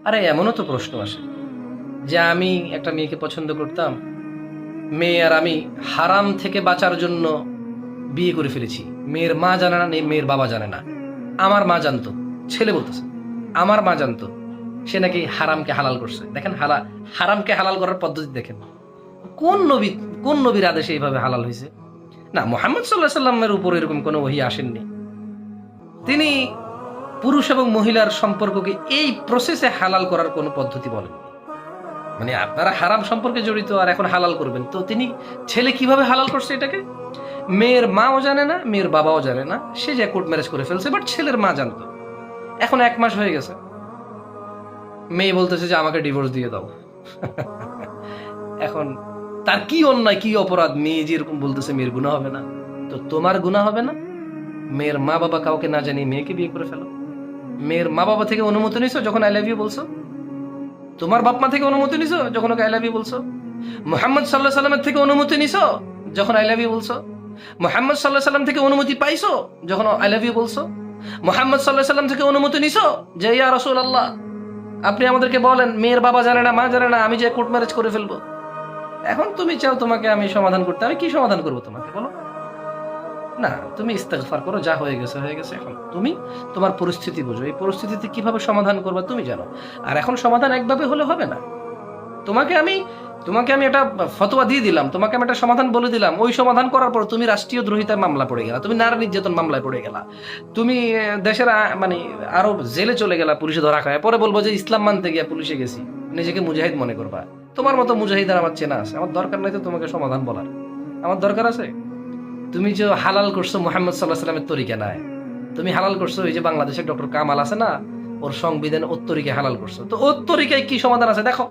আরে এমনও তো প্রশ্ন আসে যে আমি একটা মেয়েকে পছন্দ করতাম, মেয়ে আর আমি হারাম থেকে বাঁচার জন্য বিয়ে করে ফেলেছি। মেয়ের মা জানে না, মেয়ের বাবা জানে না, আমার মা জানতো। ছেলে বলতেছে আমার মা জানতো সে নাকি হারামকে হালাল করছে। দেখেন হারামকে হালাল করার পদ্ধতি দেখেন। কোন নবী, কোন নবীর আদেশে এইভাবে হালাল হয়েছে? না, মুহাম্মদ সাল্লাহ সাল্লামের উপর এরকম কোনো ওহী আসেননি। তিনি পুরুষ এবং মহিলার সম্পর্ককে এই প্রসেসে হালাল করার কোনো পদ্ধতি বলেননি। মানে আপনারা হারাম সম্পর্কে জড়িত আর এখন হালাল করবেন, তো তিনি ছেলে কিভাবে হালাল করছে এটাকে? মেয়ের মাও জানে না, মেয়ের বাবাও জানে না, সে যে কোর্ট ম্যারেজ করে ফেলছে, বাট ছেলের মা জানতো। এখন 1 মাস হয়ে গেছে, মেয়ে বলতেছে যে আমাকে ডিভোর্স দিয়ে দাও। এখন তার কি অন্যায়, কি অপরাধ? মেয়ে যে এরকম বলতেছে, মেয়ের গুনাহ হবে না? তো তোমার গুনাহ হবে না? মেয়ের মা বাবা কাউকে না জানিয়ে মেয়েকে বিয়ে করে ফেলো। মেয়ের মা বাবা থেকে অনুমতি নিছো যখন আই লাভ ইউ বলছো? তোমার বাপ মা থেকে অনুমতি নিছো যখন ওকে আই লাভ ইউ বলছো? মুহাম্মদ সাল্লাল্লাহু আলাইহি সাল্লামের থেকে অনুমতি নিছো যখন আই লাভ ইউ বলছো? মুহাম্মদ সাল্লাল্লাহু আলাইহি সাল্লাম থেকে অনুমতি পাইছো যখন আই লাভ ইউ বলছো? মুহাম্মদ সাল্লাল্লাহু আলাইহি সাল্লাম থেকে অনুমতি নিছো যে ইয়া রাসূলুল্লাহ আপনি আমাদেরকে বলেন মেয়ের বাবা জানে না, মা জানে না, আমি যে কোর্ট ম্যারেজ করে ফেলবো। এখন তুমি চাও তোমাকে আমি সমাধান করতে, আমি কি সমাধান করবো তোমাকে বলো? না, তুমি ইস্তেগফার করো, যা হয়ে গেছে হয়ে গেছে। এখন তুমি তোমার পরিস্থিতি বুঝো, এই পরিস্থিতিতে কিভাবে সমাধান করবা তুমি জানো। আর এখন সমাধান একভাবে হলে হবে না। তোমাকে আমি তোমাকে আমি একটা ফতোয়া দিয়ে দিলাম, তোমাকে আমি একটা সমাধান বলে দিলাম, ওই সমাধান করার পর তুমি রাষ্ট্রীয় দ্রোহিতার মামলা পড়ে গেলা, তুমি নারী নির্যাতন মামলায় পড়ে গেলা, তুমি দেশের মানে আরো জেলে চলে গেলা, পুলিশে ধরা খায়, পরে বলবো যে ইসলাম মানতে গিয়ে পুলিশে গেছি, নিজেকে মুজাহিদ মনে করবা। তোমার মতো মুজাহিদার আমার চেনা আছে, আমার দরকার নাই তো তোমাকে সমাধান বলার, আমার দরকার আছে? তুমি যে হালাল করছো মুহাম্মদ সাল্লাল্লাহু আলাইহি সাল্লামের তরিকা নাই, তুমি হালাল করছো ওই যে বাংলাদেশের ডক্টর কামাল আছে না, ওর সংবিধান ওর তরিকায় হালাল করছো। তো ওর তরিকায় কি সমাধান আছে দেখো।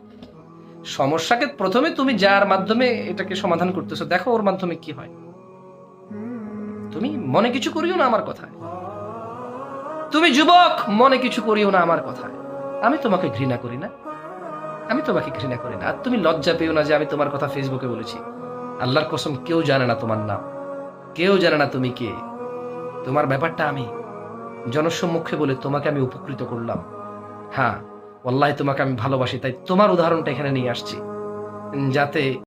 সমস্যাকে প্রথমে তুমি যার মাধ্যমে এটাকে সমাধান করতেছো দেখো ওর মাধ্যমে কি হয়। তুমি মনে কিছু করিও না আমার কথায়, তুমি যুবক মনে কিছু করিও না আমার কথায়। আমি তোমাকে ঘৃণা করি না, আমি তোমাকে ঘৃণা করি না। আর তুমি লজ্জা পেও না যে আমি তোমার কথা ফেসবুকে বলেছি। আল্লাহর কসম কেউ জানে না তোমার নাম, কেউ জানে না তুমি কে। তোমার ব্যাপারটা আমি জনসম্মুখে বলে তোমাকে আমি উপকৃত করলাম। হ্যাঁ, ওয়াল্লাহি তোমাকে আমি ভালোবাসি, তাই তোমার উদাহরণটা এখানে নিয়ে আসছি যাতে